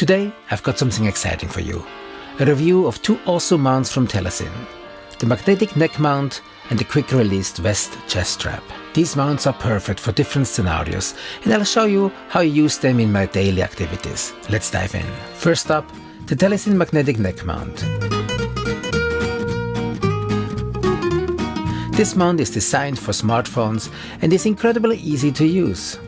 Today I've got something exciting for you. A review of two awesome mounts from TELESIN. The magnetic neck mount and the quick released vest chest strap. These mounts are perfect for different scenarios and I'll show you how I use them in my daily activities. Let's dive in. First up, the TELESIN magnetic neck mount. This mount is designed for smartphones and is incredibly easy to use.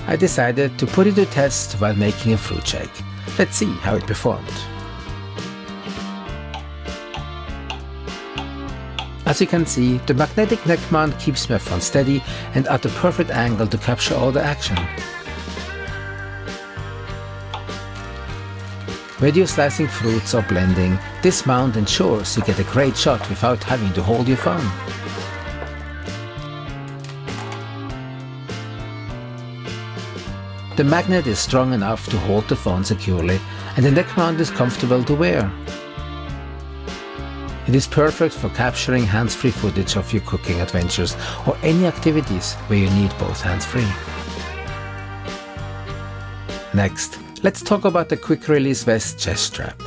I decided to put it to test while making a fruit shake. Let's see how it performed. As you can see, the magnetic neck mount keeps my phone steady and at the perfect angle to capture all the action. Whether you're slicing fruits or blending, this mount ensures you get a great shot without having to hold your phone. The magnet is strong enough to hold the phone securely and the neck mount is comfortable to wear. It is perfect for capturing hands-free footage of your cooking adventures or any activities where you need both hands-free. Next, let's talk about the quick release vest chest strap.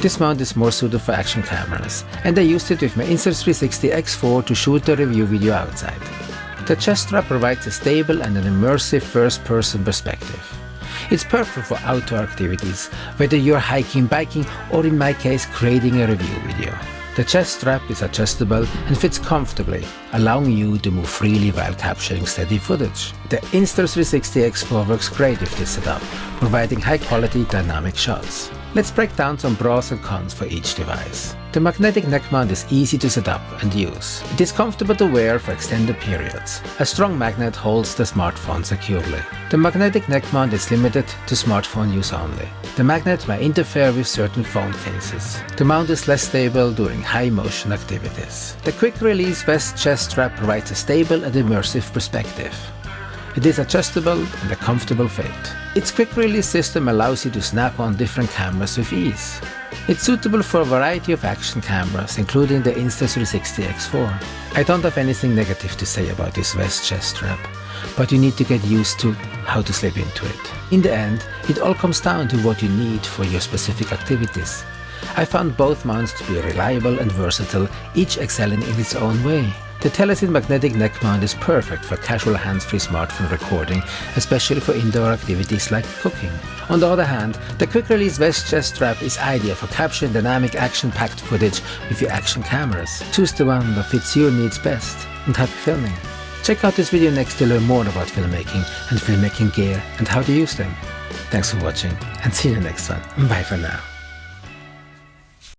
This mount is more suited for action cameras, and I used it with my Insta360 X4 to shoot the review video outside. The chest strap provides a stable and an immersive first-person perspective. It's perfect for outdoor activities, whether you're hiking, biking, or in my case, creating a review video. The chest strap is adjustable and fits comfortably, allowing you to move freely while capturing steady footage. The Insta360 X4 works great with this setup, providing high-quality dynamic shots. Let's break down some pros and cons for each device. The magnetic neck mount is easy to set up and use. It is comfortable to wear for extended periods. A strong magnet holds the smartphone securely. The magnetic neck mount is limited to smartphone use only. The magnet may interfere with certain phone cases. The mount is less stable during high motion activities. The quick release vest chest strap provides a stable and immersive perspective. It is adjustable and a comfortable fit. Its quick release system allows you to snap on different cameras with ease. It's suitable for a variety of action cameras, including the Insta360 X4. I don't have anything negative to say about this vest chest strap, but you need to get used to how to slip into it. In the end, it all comes down to what you need for your specific activities. I found both mounts to be reliable and versatile, each excelling in its own way. The TELESIN magnetic neck mount is perfect for casual hands-free smartphone recording, especially for indoor activities like cooking. On the other hand, the quick release vest chest strap is ideal for capturing dynamic action-packed footage with your action cameras. Choose the one that fits your needs best, and happy filming. Check out this video next to learn more about filmmaking and filmmaking gear and how to use them. Thanks for watching and see you in the next one. Bye for now.